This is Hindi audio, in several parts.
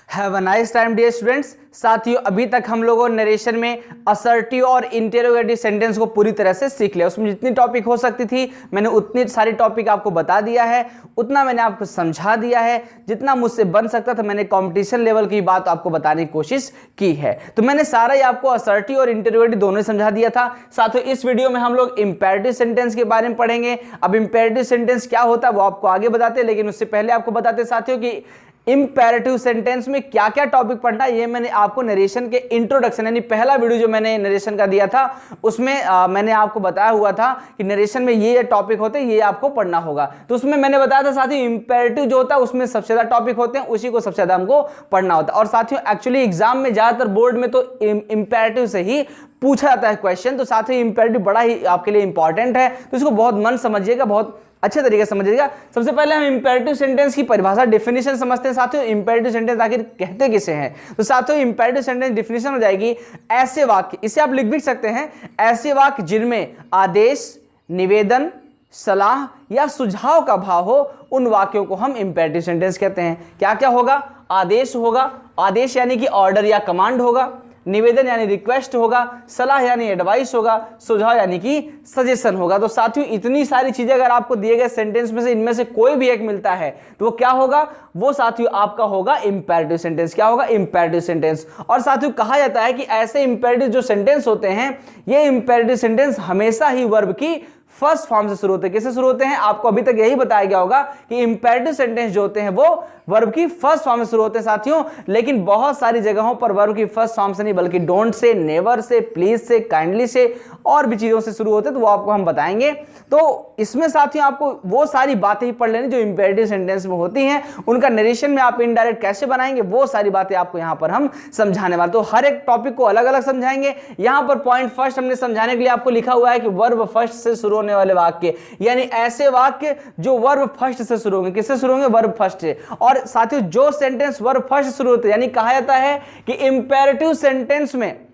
Have a nice time dear students. साथियों, अभी तक हम लोगों ने नरेशन में असर्टिव और इंटेरोगेटिव सेंटेंस को पूरी तरह से सीख लिया। उसमें जितनी टॉपिक हो सकती थी मैंने उतनी सारी टॉपिक आपको बता दिया है, उतना मैंने आपको समझा दिया है, जितना मुझसे बन सकता था मैंने कंपटीशन लेवल की बात आपको बताने की कोशिश की है। तो मैंने सारा ही आपको असर्टिव और इंटेरोगेटिव दोनों समझा दिया था। साथियों, इस वीडियो में हम लोग इंपेरेटिव सेंटेंस के बारे में पढ़ेंगे। अब इंपेरेटिव सेंटेंस क्या होता है वो आपको आगे बताते हैं, लेकिन उससे पहले आपको बताते साथियों कि इंपेरेटिव सेंटेंस में क्या क्या टॉपिक पढ़ना है। ये मैंने आपको नरेशन के इंट्रोडक्शन यानी पहला वीडियो जो मैंने नरेशन का दिया था उसमें मैंने आपको बताया हुआ था कि नरेशन में ये टॉपिक होते हैं, ये आपको पढ़ना होगा। तो उसमें मैंने बताया था साथियों इंपेरेटिव जो होता है उसमें सबसे ज्यादा टॉपिक होते हैं, उसी को सबसे ज्यादा हमको पढ़ना होता है। और साथियों एक्चुअली एग्जाम में ज्यादातर बोर्ड में तो इंपेरेटिव से ही पूछा जाता है क्वेश्चन। तो साथियों इंपेरेटिव बड़ा ही आपके लिए इंपॉर्टेंट है, तो इसको बहुत मन समझिएगा, बहुत अच्छे तरीके से समझिएगा। सबसे पहले हम इंपेरेटिव सेंटेंस की परिभाषा डेफिनेशन समझते हैं। साथियों इंपेरेटिव सेंटेंस आखिर कहते किसे हैं, तो साथियों इंपेरेटिव सेंटेंस डेफिनेशन हो जाएगी ऐसे वाक्य, इसे आप लिख भी सकते हैं, ऐसे वाक्य जिनमें आदेश, निवेदन, सलाह या सुझाव का भाव हो, उन वाक्यों को हम इंपेरेटिव सेंटेंस कहते हैं। क्या क्या होगा? आदेश होगा, आदेश यानी कि ऑर्डर या कमांड होगा, निवेदन यानी रिक्वेस्ट होगा, सलाह यानी एडवाइस होगा, सुझाव यानी कि सजेशन होगा। तो साथियों इतनी सारी चीजें अगर आपको दिए गए सेंटेंस में से इनमें से कोई भी एक मिलता है तो वो क्या होगा? वो साथियों आपका होगा इंपेरेटिव सेंटेंस। क्या होगा? Imperative sentence. और साथियों कहा जाता है कि ऐसे इंपेरेटिव जो सेंटेंस होते हैं, ये इंपेरेटिव सेंटेंस हमेशा ही वर्ब की फर्स्ट फॉर्म से शुरू होते हैं। किससे शुरू होते हैं? आपको अभी तक यही बताया गया होगा कि इंपेरेटिव सेंटेंस जो होते हैं वो वर्ब की फर्स्ट फॉर्म से शुरू होते हैं साथियों। लेकिन बहुत सारी जगहों पर वर्ब की फर्स्ट फॉर्म से नहीं बल्कि don't say, never say, please से, काइंडली से और भी चीजों से शुरू होते हैं, तो वो आपको हम बताएंगे। तो इसमें साथियों आपको वो सारी बातें ही पढ़ लेनी जो इंपेरेटिव सेंटेंस में होती हैं, उनका नरेशन में आप इनडायरेक्ट कैसे बनाएंगे वो सारी बातें आपको यहाँ पर हम समझाने वाले। तो हर एक टॉपिक को अलग अलग समझाएंगे। यहाँ पर पॉइंट फर्स्ट हमने समझाने के लिए आपको लिखा हुआ है कि वर्ब फर्स्ट से शुरू होने वाले वाक्य, यानी ऐसे वाक्य जो वर्ब फर्स्ट से शुरू होंगे। किससे शुरू होंगे? वर्ब फर्स्ट से। और साथियों जो सेंटेंस वर्ब फर्स्ट शुरू होते हैं, यानी कहा जाता है कि इंपेरेटिव सेंटेंस में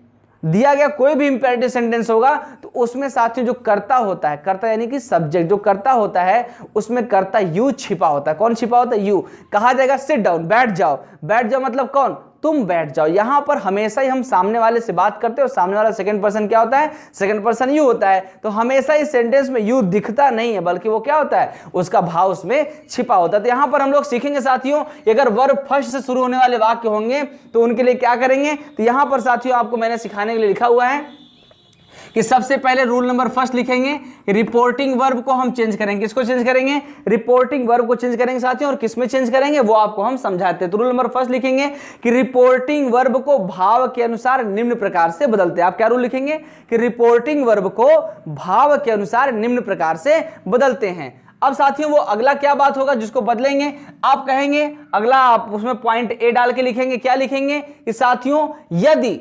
दिया गया कोई भी इंपेरेटिव सेंटेंस होगा तो उसमें साथियों जो कर्ता होता है, कर्ता यानी कि सब्जेक्ट जो कर्ता होता है, उसमें कर्ता यू छिपा होता है। कौन छिपा होता है? यू। कहा जाएगा सिट डाउन, बैठ जाओ। बैठ जाओ मतलब कौन? तुम बैठ जाओ। यहां पर हमेशा ही हम सामने वाले से बात करते हैं और सामने वाला सेकंड पर्सन क्या होता है? सेकंड पर्सन यू होता है। तो हमेशा इस सेंटेंस में यू दिखता नहीं है बल्कि वो क्या होता है? उसका भाव उसमें छिपा होता है। तो यहां पर हम लोग सीखेंगे साथियों अगर वर्ब फर्स्ट से शुरू होने वाले वाक्य होंगे तो उनके लिए क्या करेंगे। तो यहां पर साथियों आपको मैंने सिखाने के लिए लिखा हुआ है कि सबसे पहले रूल नंबर फर्स्ट लिखेंगे, रिपोर्टिंग वर्ब को हम चेंज करेंगे। किसको चेंज करेंगे? रिपोर्टिंग वर्ब को चेंज करेंगे साथियों। और किसमें चेंज करेंगे वो आपको हम समझाते हैं। तो रूल नंबर फर्स्ट लिखेंगे कि रिपोर्टिंग वर्ब को भाव के अनुसार निम्न प्रकार से बदलते हैं। आप क्या रूल लिखेंगे? कि रिपोर्टिंग वर्ब को भाव के अनुसार निम्न प्रकार से बदलते हैं। अब साथियों वो अगला क्या बात होगा जिसको बदलेंगे? आप कहेंगे अगला, आप उसमें पॉइंट ए डाल के लिखेंगे। क्या लिखेंगे? कि साथियों यदि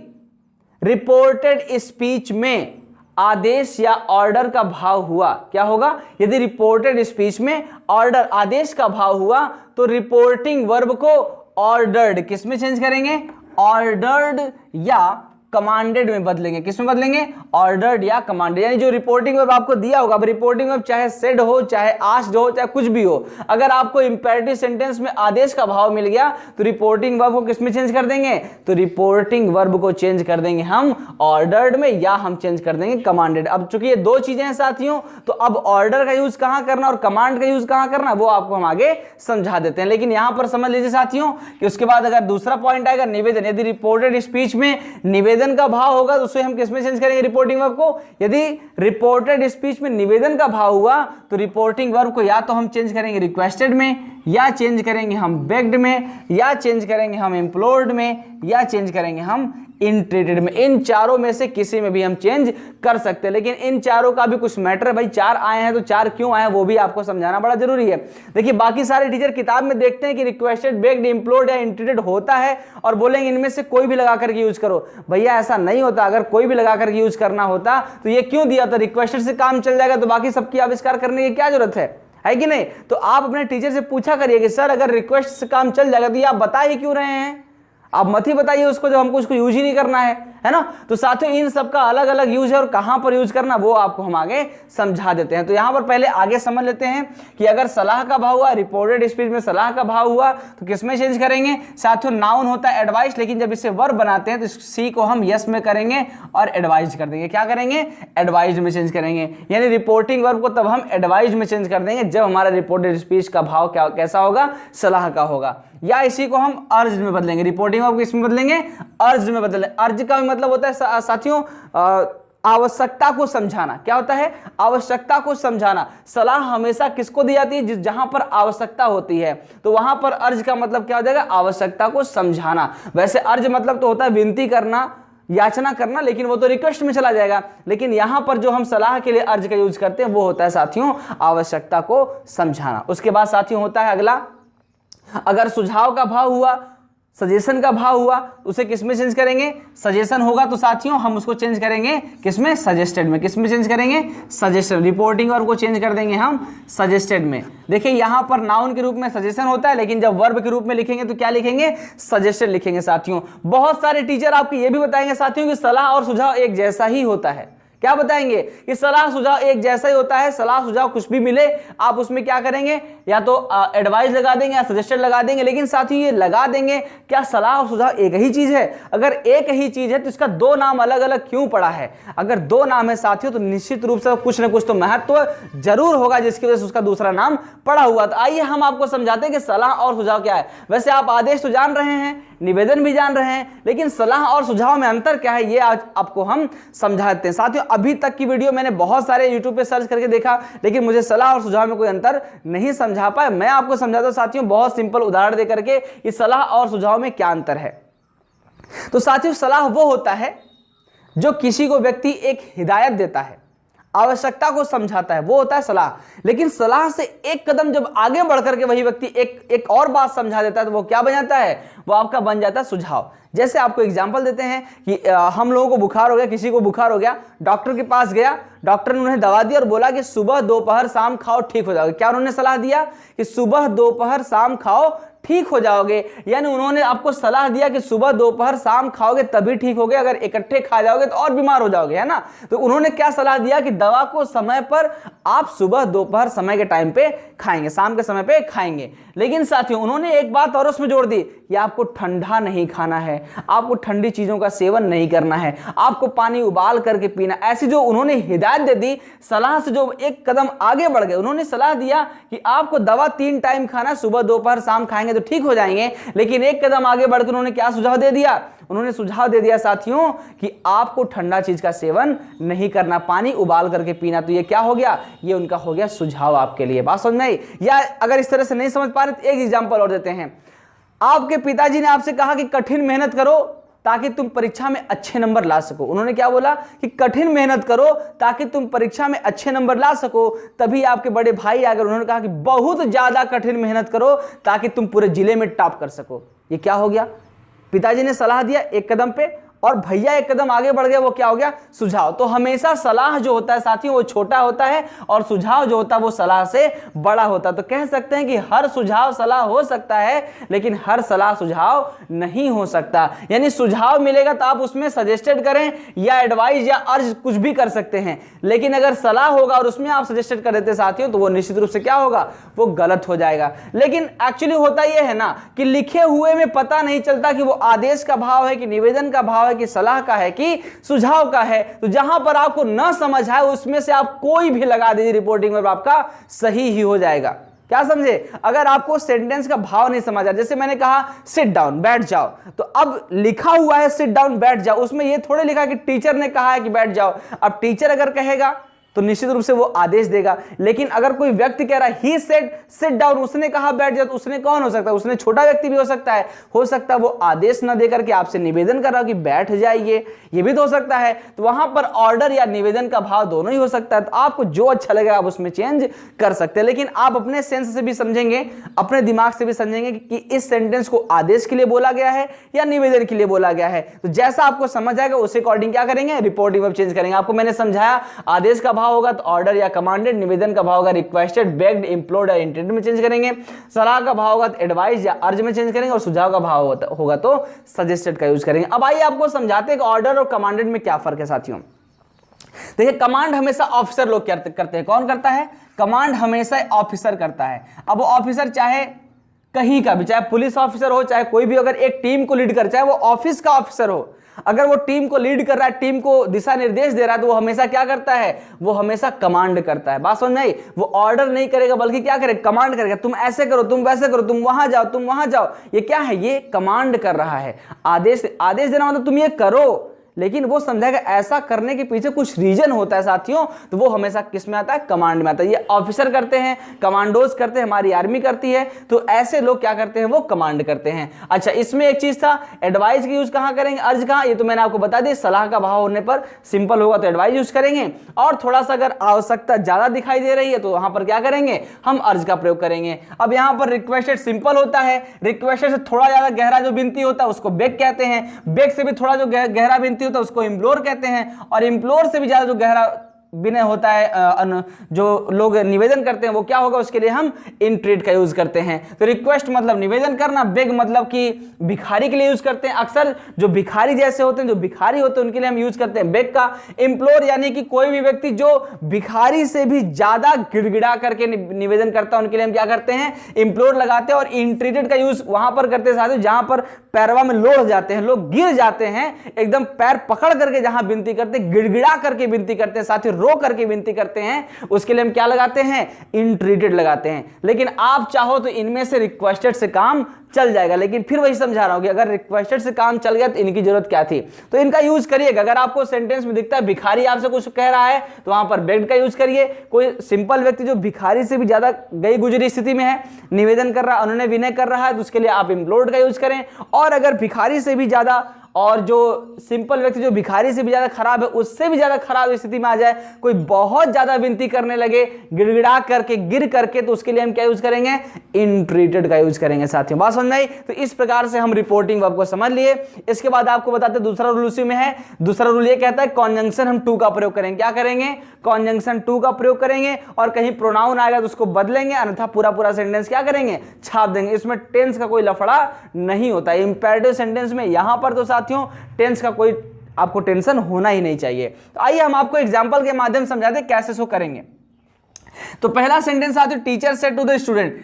रिपोर्टेड स्पीच में आदेश या ऑर्डर का भाव हुआ, क्या होगा? यदि रिपोर्टेड स्पीच में ऑर्डर, आदेश का भाव हुआ तो रिपोर्टिंग वर्ब को ऑर्डर्ड किसमें चेंज करेंगे? ऑर्डर्ड या कमांडेड में बदलेंगे। किसमें बदलेंगे? ऑर्डर्ड या कमांडेड। यानी जो रिपोर्टिंग वर्ब आपको दिया होगा, अब रिपोर्टिंग वर्ब चाहे सेड हो, चाहे आस्क्ड हो, चाहे कुछ भी हो, अगर आपको इंपेरेटिव सेंटेंस में आदेश का भाव मिल गया तो रिपोर्टिंग वर्ब को किसमें चेंज कर देंगे? तो रिपोर्टिंग वर्ब को चेंज कर देंगे हम ऑर्डर्ड में या हम चेंज कर देंगे कमांडेड। अब चूंकि ये दो चीजें हैं साथियों, तो अब ऑर्डर का यूज कहां करना और कमांड का यूज कहां करना वो आपको हम आगे समझा देते हैं। लेकिन यहां पर समझ लीजिए साथियों कि उसके बाद अगर दूसरा पॉइंट आएगा निवेदन। यदि रिपोर्टेड स्पीच में निवेदन का भाव होगा तो उसे हम किसमें चेंज करेंगे? रिपोर्टिंग वर्ब को। यदि रिपोर्टेड स्पीच में निवेदन का भाव हुआ तो रिपोर्टिंग वर्ब को या तो हम चेंज करेंगे रिक्वेस्टेड में, या चेंज करेंगे हम बेग्ड में, या चेंज करेंगे हम इम्प्लोर्ड में, या चेंज करेंगे हम इंट्रीटेड में। इन चारों में से किसी में भी हम चेंज कर सकते हैं। लेकिन इन चारों का भी कुछ मैटर है भाई, चार आए हैं तो चार क्यों आए हैं वो भी आपको समझाना बड़ा जरूरी है। देखिए बाकी सारे टीचर किताब में देखते हैं कि रिक्वेस्टेड, बेग्ड, इम्प्लोर्ड या इंट्रीटेड होता है और बोलेंगे इनमें से कोई भी लगा करके यूज करो। भैया ऐसा नहीं होता। अगर कोई भी लगा करके यूज करना होता तो ये क्यों दिया था? रिक्वेस्टेड से काम चल जाएगा तो बाकी सबकी आविष्कार करने की क्या जरूरत है कि नहीं? तो आप अपने टीचर से पूछा करिए कि सर अगर रिक्वेस्ट से काम चल जाएगा तो ये आप बता ही क्यों रहे हैं? आप मत ही बताइए उसको जब हमको उसको यूज ही नहीं करना है ना। तो साथियों इन सब का अलग अलग यूज है और कहां पर यूज करना वो आपको हम आगे समझा देते हैं। तो यहां पर पहले आगे समझ लेते हैं कि अगर सलाह का भाव हुआ, रिपोर्टेड स्पीच में सलाह का भाव हुआ तो किसमें चेंज करेंगे। साथियों नाउन होता है एडवाइस, लेकिन जब इसे वर्ब बनाते हैं तो सी को हम यस में करेंगे और एडवाइज कर देंगे। क्या करेंगे, एडवाइज में चेंज करेंगे। यानी रिपोर्टिंग वर्ब को तब हम एडवाइज में चेंज कर देंगे जब हमारा रिपोर्टेड स्पीच का भाव कैसा होगा, सलाह का होगा। या इसी को हम अर्ज में बदलेंगे, रिपोर्टिंग वर्ब को इसमें बदलेंगे, अर्ज में बदलेंगे। अर्ज का भी मतलब होता है साथियों आवश्यकता को समझाना। क्या होता है, आवश्यकता को समझाना। सलाह हमेशा किसको दी जाती है, जहां पर आवश्यकता होती है। तो वहां पर अर्ज का मतलब क्या हो जाएगा, आवश्यकता को समझाना। वैसे अर्ज मतलब तो होता है विनती करना, याचना करना, लेकिन वो तो रिक्वेस्ट में चला जाएगा। लेकिन यहां पर जो हम सलाह के लिए अर्ज का यूज करते हैं वो होता है साथियों आवश्यकता को समझाना। उसके बाद साथियों होता है अगला, अगर सुझाव का भाव हुआ, सजेशन का भाव हुआ, उसे किसमें चेंज करेंगे, सजेशन होगा तो साथियों हम उसको चेंज करेंगे किसमें, सजेस्टेड में। किसमें चेंज करेंगे, सजेशन। रिपोर्टिंग और को चेंज कर देंगे हम सजेस्टेड में। देखिए यहां पर नाउन के रूप में सजेशन होता है, लेकिन जब वर्ब के रूप में लिखेंगे तो क्या लिखेंगे, सजेस्टेड लिखेंगे साथियों। बहुत सारे टीचर आपको ये भी बताएंगे साथियों कि सलाह और सुझाव एक जैसा ही होता है। क्या बताएंगे कि सलाह सुझाव एक जैसा ही होता है। सलाह सुझाव कुछ भी मिले आप उसमें क्या करेंगे, या तो एडवाइस लगा देंगे या सजेशन लगा देंगे। लेकिन साथियों ये लगा देंगे, क्या सलाह और सुझाव एक ही चीज है? अगर एक ही चीज है तो इसका दो नाम अलग अलग क्यों पड़ा है? अगर दो नाम है साथियों तो निश्चित रूप से कुछ ना कुछ तो महत्व जरूर होगा जिसकी वजह से उसका दूसरा नाम पड़ा हुआ। तो आइए हम आपको समझाते हैं कि सलाह और सुझाव क्या है। वैसे आप आदेश तो जान रहे हैं, निवेदन भी जान रहे हैं, लेकिन सलाह और सुझाव में अंतर क्या है ये आज आपको हम समझाते हैं। साथियों अभी तक की वीडियो मैंने बहुत सारे YouTube पे सर्च करके देखा, लेकिन मुझे सलाह और सुझाव में कोई अंतर नहीं समझा पाया। मैं आपको समझाता हूं साथियों बहुत सिंपल उदाहरण दे करके इस सलाह और सुझाव में क्या अंतर है। तो साथियों सलाह वो होता है जो किसी को व्यक्ति एक हिदायत देता है, आवश्यकता को समझाता है, वो होता है सलाह। लेकिन सलाह से एक कदम जब आगे बढ़कर के वही व्यक्ति एक और बात समझा देता है तो वो क्या बन जाता है, वो आपका बन जाता है सुझाव। जैसे आपको एग्जांपल देते हैं कि हम लोगों को बुखार हो गया, किसी को बुखार हो गया, डॉक्टर के पास गया, डॉक्टर ने उन्हें दवा दी और बोला कि सुबह दोपहर शाम खाओ ठीक हो जाओगे। क्या उन्होंने सलाह दिया कि सुबह दोपहर शाम खाओ ठीक हो जाओगे? यानी उन्होंने आपको सलाह दिया कि सुबह दोपहर शाम खाओगे तभी ठीक होगे, अगर इकट्ठे खा जाओगे तो और बीमार हो जाओगे, है ना। तो उन्होंने क्या सलाह दिया कि दवा को समय पर आप सुबह दोपहर समय के टाइम पे खाएंगे, शाम के समय पे खाएंगे। लेकिन साथियों उन्होंने एक बात और उसमें जोड़ दी कि आपको ठंडा नहीं खाना है, आपको ठंडी चीजों का सेवन नहीं करना है, आपको पानी उबाल करके पीना। ऐसी जो उन्होंने हिदायत दे दी, सलाह से जो एक कदम आगे बढ़ गए, उन्होंने सलाह दिया कि आपको दवा 3 टाइम खाना, सुबह दोपहर शाम खाएंगे तो ठीक हो जाएंगे। लेकिन एक कदम आगे बढ़कर उन्होंने क्या सुझाव दे दिया, उन्होंने सुझाव दे दिया साथियों कि आपको ठंडा चीज का सेवन नहीं करना, पानी उबाल करके पीना। तो ये क्या हो गया, ये उनका हो गया सुझाव आपके लिए। बात समझ में आई? या अगर इस तरह से नहीं समझ पा रहे तो एक एग्जांपल और देते हैं। आपके पिताजी ने आपसे कहा कि कठिन मेहनत करो ताकि तुम परीक्षा में अच्छे नंबर ला सको। उन्होंने क्या बोला कि कठिन मेहनत करो ताकि तुम परीक्षा में अच्छे नंबर ला सको। तभी आपके बड़े भाई आकर उन्होंने कहा कि बहुत ज्यादा कठिन मेहनत करो ताकि तुम पूरे जिले में टॉप कर सको। ये क्या हो गया, पिताजी ने सलाह दिया एक कदम पे और भैया एक कदम आगे बढ़ गया, वो क्या हो गया, सुझाव। तो हमेशा सलाह जो होता है साथियों वो छोटा होता है और सुझाव जो होता है वो सलाह से बड़ा होता है। तो कह सकते हैं कि हर सुझाव सलाह हो सकता है, लेकिन हर सलाह सुझाव नहीं हो सकता। यानी सुझाव मिलेगा तो आप उसमें सजेस्टेड करें या एडवाइस या अर्ज कुछ भी कर सकते हैं, लेकिन अगर सलाह होगा और उसमें आप सजेस्टेड कर देते साथियों तो वो निश्चित रूप से क्या होगा, वो गलत हो जाएगा। लेकिन एक्चुअली होता यह है ना कि लिखे हुए में पता नहीं चलता कि वो आदेश का भाव है कि निवेदन का भाव है कि सलाह का है कि सुझाव का है। तो जहां पर आपको न समझ आए उसमें से आप कोई भी लगा दीजिए, रिपोर्टिंग में आपका सही ही हो जाएगा। क्या समझे? अगर आपको सेंटेंस का भाव नहीं समझ आया, जैसे मैंने कहा सिट डाउन बैठ जाओ, तो अब लिखा हुआ है सिट डाउन बैठ जाओ, उसमें यह थोड़े लिखा कि टीचर ने कहा है कि बैठ जाओ। अब टीचर अगर कहेगा तो निश्चित रूप से वो आदेश देगा। लेकिन अगर कोई व्यक्ति कह रहा है ही सेड सिट डाउन, उसने कहा बैठ जाओ, तो उसने कौन हो सकता है, उसने छोटा व्यक्ति भी हो सकता है वो आदेश न देकर के आपसे निवेदन कर रहा हो कि बैठ जाइए, ये भी तो हो सकता है। तो वहां पर ऑर्डर या निवेदन का भाव दोनों ही हो सकता है। तो आपको जो अच्छा लगेगा आप उसमें चेंज कर सकते हैं, लेकिन आप अपने सेंस से भी समझेंगे, अपने दिमाग से भी समझेंगे कि इस सेंटेंस को आदेश के लिए बोला गया है या निवेदन के लिए बोला गया है। तो जैसा आपको समझ आएगा उस अकॉर्डिंग क्या करेंगे, रिपोर्टिंग वर्ब चेंज करेंगे। आपको मैंने समझाया आदेश का भाव होगा तो ऑर्डर या कमांडेड, निवेदन का भाव होगा रिक्वेस्टेड, बेग्ड, इम्प्लोर्ड या इंटेंडेड में चेंज करेंगे, सलाह का भाव होगा तो एडवाइस या अर्ज में चेंज करेंगे, और सुझाव का भाव होगा तो सजेस्टेड का यूज करेंगे। अब आइए आपको समझाते हैं कि ऑर्डर और कमांडेड में क्या फर्क है साथियों। देखिए, कमांड हमेशा ऑफिसर लोग करते हैं। कौन करता है? कमांड हमेशा ऑफिसर करता है। अब वो ऑफिसर चाहे कहीं का भी, चाहे पुलिस ऑफिसर हो, चाहे कोई भी, अगर एक टीम को लीड कर, चाहे वो ऑफिस का ऑफिसर हो, अगर वो टीम को लीड कर रहा है, टीम को दिशा निर्देश दे रहा है, तो वो हमेशा क्या करता है? वो हमेशा कमांड करता है। बात समझ में आई? वो ऑर्डर नहीं करेगा, बल्कि क्या करेगा? कमांड करेगा। तुम ऐसे करो, तुम वैसे करो, तुम वहां जाओ, तुम वहां जाओ। ये क्या है? ये कमांड कर रहा है। आदेश देना मतलब तुम ये करो, लेकिन वो समझाएगा ऐसा करने के पीछे कुछ रीजन होता है साथियों, तो वो हमेशा किस में आता है? कमांड में आता है। ये ऑफिसर करते हैं, कमांडोज करते हैं, हमारी आर्मी करती है, तो ऐसे लोग क्या करते हैं? वो कमांड करते हैं। अच्छा, इसमें एक चीज था, एडवाइस की यूज कहां करेंगे? अर्ज कहां? ये तो मैंने आपको बता दी। सलाह का भाव होने पर सिंपल होगा तो एडवाइस यूज करेंगे, और थोड़ा सा अगर आवश्यकता ज्यादा दिखाई दे रही है तो वहां पर क्या करेंगे? हम अर्ज का प्रयोग करेंगे। अब यहां पर रिक्वेस्टेड सिंपल होता है, रिक्वेस्टेड से थोड़ा ज्यादा गहरा जो विनती होता है उसको बेग कहते हैं, बेग से भी थोड़ा जो गहरा विनती होता है उसको इम्प्लोर कहते हैं, और इम्प्लोर से भी ज्यादा जो गहरा विनय होता है, जो लोग निवेदन करते हैं, वो क्या होगा? उसके लिए हम इंट्रीट का यूज करते हैं। तो रिक्वेस्ट मतलब निवेदन करना, बेग मतलब कि भिखारी के लिए यूज करते हैं। अक्सर जो भिखारी जैसे होते हैं, जो भिखारी होते हैं, उनके लिए हम यूज करते हैं बेग का। इम्प्लोर यानी कि कोई भी व्यक्ति जो भिखारी से भी ज्यादा गिड़गिड़ा करके निवेदन करता है, उनके लिए हम क्या करते हैं? इम्प्लोर लगाते हैं। और इंट्रीटेड का यूज वहां पर करते हैं साथियों जहां पर पैरवा में लोढ़ जाते हैं, लोग गिर जाते हैं, एकदम पैर पकड़ करके जहां विनती करते हैं, गिड़गिड़ा करके विनती करते हैं साथियों, रो करके विनती करते हैं, उसके लिए हम क्या लगाते हैं? इंट्रीटेड लगाते हैं। लेकिन आप चाहो तो इनमें से रिक्वेस्टेड से काम चल जाएगा, लेकिन फिर वही समझा रहा हूं कि अगर रिक्वेस्टेड से काम चल गया तो इनकी जरूरत क्या थी? तो इनका यूज करिएगा। अगर आपको सेंटेंस में दिखता है भिखारी आपसे कुछ कह रहा है, तो वहां पर बेग्ड का यूज करिए। कोई सिंपल व्यक्ति जो भिखारी से भी ज्यादा गई गुजरी स्थिति में है, निवेदन कर रहा है, उन्होंने विनय कर रहा है, तो उसके लिए आप इम्प्लोर्ड का यूज करें। और अगर भिखारी से भी ज्यादा, और जो सिंपल व्यक्ति जो भिखारी से भी ज्यादा खराब है, उससे भी ज्यादा खराब स्थिति में आ जाए, कोई बहुत ज्यादा विनती करने लगे गिड़गिड़ा करके, गिर करके, तो उसके लिए हम क्या यूज करेंगे? इंट्रीटेड का यूज करेंगे साथियों। बात समझ में आई? तो इस प्रकार से हम रिपोर्टिंग वर्ब को समझ लिए। इसके बाद आपको बताते हैं दूसरा रूल उसी में है। दूसरा रूल ये कहता है कॉन्जंक्शन हम टू का प्रयोग करेंगे। क्या करेंगे? कॉन्जंक्शन टू का प्रयोग करेंगे, और कहीं प्रोनाउन आएगा तो उसको बदलेंगे, अन्यथा पूरा सेंटेंस क्या करेंगे? छाप देंगे। इसमें टेंस का कोई लफड़ा नहीं होता है इंपेरेटिव सेंटेंस में। यहां पर तो साथियों टेंस का कोई आपको टेंशन होना ही नहीं चाहिए। तो आइए हम आपको एग्जांपल के माध्यम से समझाते हैं कैसे सो करेंगे। तो पहला सेंटेंस साथियों, teacher said to the student,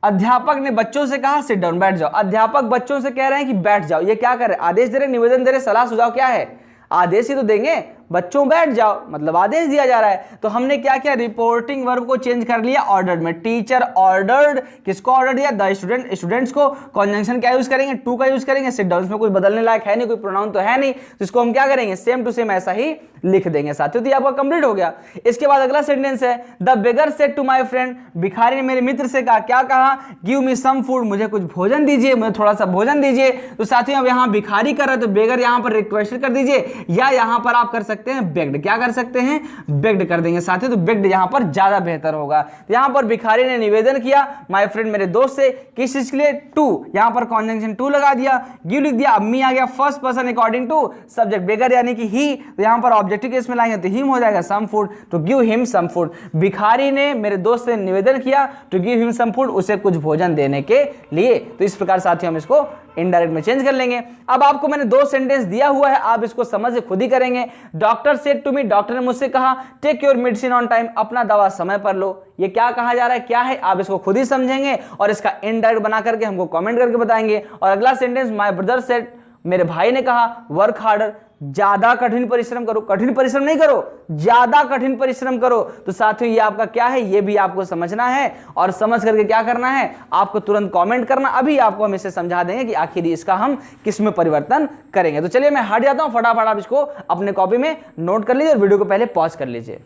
अध्यापक ने बच्चों से कहा सिट डाउन, बैठ जाओ। अध्यापक बच्चों से कह रहे हैं कि बैठ जाओ। ये क्या कर रहे हैं? आदेश दे रहे, निवेदन दे रहे, सलाह सुझाव क्या है? आदेश ही तो देंगे। बच्चों बैठ जाओ मतलब आदेश दिया जा रहा है। तो हमने क्या किया? रिपोर्टिंग वर्ब को चेंज कर लिया ऑर्डर्ड में। टीचर ऑर्डर्ड, किसको ऑर्डर दिया? द स्टूडेंट, स्टूडेंट्स को। कॉन्जंक्शन क्या यूज करेंगे? टू का यूज करेंगे। सिट डाउन में कोई बदलने लायक है नहीं, कोई प्रोनाउन तो है नहीं, तो इसको हम क्या करेंगे? सेम टू सेम ऐसा ही लिख देंगे साथियों। तो ये आपका कंप्लीट हो गया। इसके बाद अगला सेंटेंस है, the beggar said to my friend, भिखारी ने मेरे मित्र से कहा, क्या कहा? गिव मी सम फूड, मुझे कुछ भोजन दीजिए, मुझे थोड़ा सा भोजन दीजिए। तो साथियों अब यहाँ भिखारी कर रहे हैं, तो बेगर यहाँ पर रिक्वेस्ट कर दीजिए, या यहाँ पर आप कर सकते हैं बेग्ड। क्या कर सकते हैं? बेग्ड कर देंगे साथियों। तो बेग्ड यहां पर ज्यादा बेहतर होगा। तो यहां पर भिखारी ने निवेदन किया माय फ्रेंड, मेरे दोस्त से, किस चीज के लिए? टू। यहां पर कॉन्जंक्शन टू लगा दिया, गिव लिख दिया, अब मी आ गया first person according to subject, beggar यानी कि ही। तो यहां पर ऑब्जेक्टिव केस में लाएंगे तो हिम हो जाएगा, सम फूड, तो गिव हिम सम फूड। भिखारी ने मेरे दोस्त से निवेदन किया to give him some food, उसे कुछ भोजन देने के लिए। तो इस प्रकार साथियों हम इसको इनडायरेक्ट में चेंज कर लेंगे। अब आपको मैंने दो सेंटेंस दिया हुआ है, आप इसको समझ से खुद ही करेंगे। Doctor said to me, doctor ने मुझसे कहा, take your medicine on time, अपना दवा समय पर लो। ये क्या कहा जा रहा है? क्या है? आप इसको खुद ही समझेंगे और इसका इनडायरेक्ट बना करके हमको कमेंट करके बताएंगे। और अगला सेंटेंस, माय ब्रदर सेड, मेरे भाई ने कहा, वर्क हार्डर, ज्यादा कठिन परिश्रम करो। कठिन परिश्रम नहीं करो, ज्यादा कठिन परिश्रम करो। तो साथियों ये आपका क्या है? ये भी आपको समझना है, और समझ करके क्या करना है? आपको तुरंत कमेंट करना। अभी आपको हम इसे समझा देंगे कि आखिर इसका हम किस में परिवर्तन करेंगे। तो चलिए मैं हट जाता हूं, फटाफट आप इसको अपने कॉपी में नोट कर लीजिए और वीडियो को पहले पॉज कर लीजिए।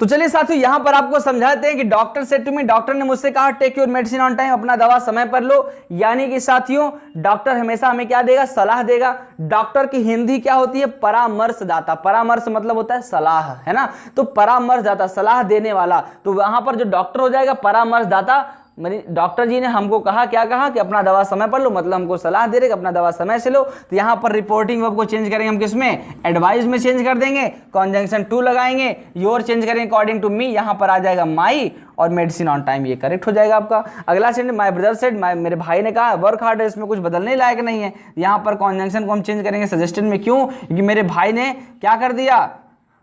तो चलिए साथियों यहां पर आपको समझाते हैं कि doctor said to me, doctor ने मुझसे कहा, take your medicine on time, अपना दवा समय पर लो। यानी कि साथियों डॉक्टर हमेशा हमें क्या देगा? सलाह देगा। डॉक्टर की हिंदी क्या होती है? परामर्शदाता। परामर्श मतलब होता है सलाह, है ना? तो परामर्शदाता, सलाह देने वाला। तो वहां पर जो डॉक्टर हो जाएगा परामर्शदाता, मेरी डॉक्टर जी ने हमको कहा, क्या कहा कि अपना दवा समय पर लो, मतलब हमको सलाह दे रहे कि अपना दवा समय से लो। तो यहाँ पर रिपोर्टिंग वर्ब को चेंज करेंगे हम किसमें, एडवाइस में चेंज कर देंगे, कॉन्जंक्शन टू लगाएंगे, योर चेंज करेंगे अकॉर्डिंग टू मी, यहाँ पर आ जाएगा माई और मेडिसिन ऑन टाइम, ये करेक्ट हो जाएगा आपका। अगला सेंटेंस, माय ब्रदर सेड, मेरे भाई ने कहा वर्क हार्ड है, इसमें कुछ बदलने लायक नहीं है। यहाँ पर कॉन्जंक्शन को हम चेंज करेंगे सजेस्टेड में, क्यों, क्योंकि मेरे भाई ने क्या कर दिया,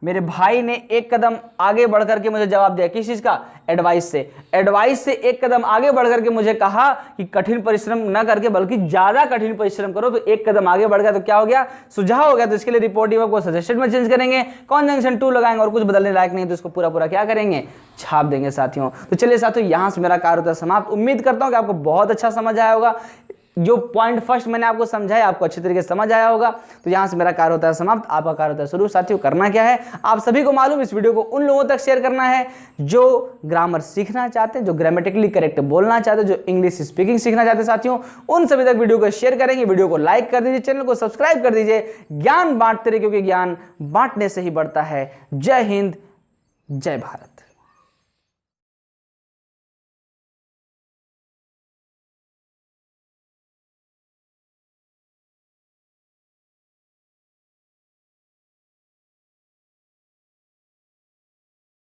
मेरे भाई ने एक कदम आगे बढ़ करके मुझे जवाब दिया, किस चीज का, एडवाइस से। एडवाइस से एक कदम आगे बढ़ करके मुझे कहा कि कठिन परिश्रम न करके बल्कि ज्यादा कठिन परिश्रम करो, तो एक कदम आगे बढ़ गया तो क्या हो गया, सुझाव हो गया। तो इसके लिए रिपोर्टिंग वर्ब को सजेस्टेड में चेंज करेंगे, कॉन्जंक्शन टू लगाएंगे और कुछ बदलने लायक नहीं तो इसको पूरा पूरा क्या करेंगे, छाप देंगे साथियों। तो चलिए साथियों, यहां से मेरा कार्य होता है समाप्त। उम्मीद करता हूं कि आपको बहुत अच्छा समझ आया होगा। जो पॉइंट फर्स्ट मैंने आपको समझाया आपको अच्छे तरीके से समझ आया होगा। तो यहां से मेरा कार्य होता है समाप्त, आपका कार्य होता है शुरू। साथियों करना क्या है, आप सभी को मालूम, इस वीडियो को उन लोगों तक शेयर करना है जो ग्रामर सीखना चाहते हैं, जो ग्रामेटिकली करेक्ट बोलना चाहते हैं, जो इंग्लिश स्पीकिंग सीखना चाहते हैं। साथियों उन सभी तक वीडियो को शेयर करेंगे, वीडियो को लाइक कर दीजिए, चैनल को सब्सक्राइब कर दीजिए। ज्ञान बांटते रहिए क्योंकि ज्ञान बांटने से ही बढ़ता है। जय हिंद, जय भारत।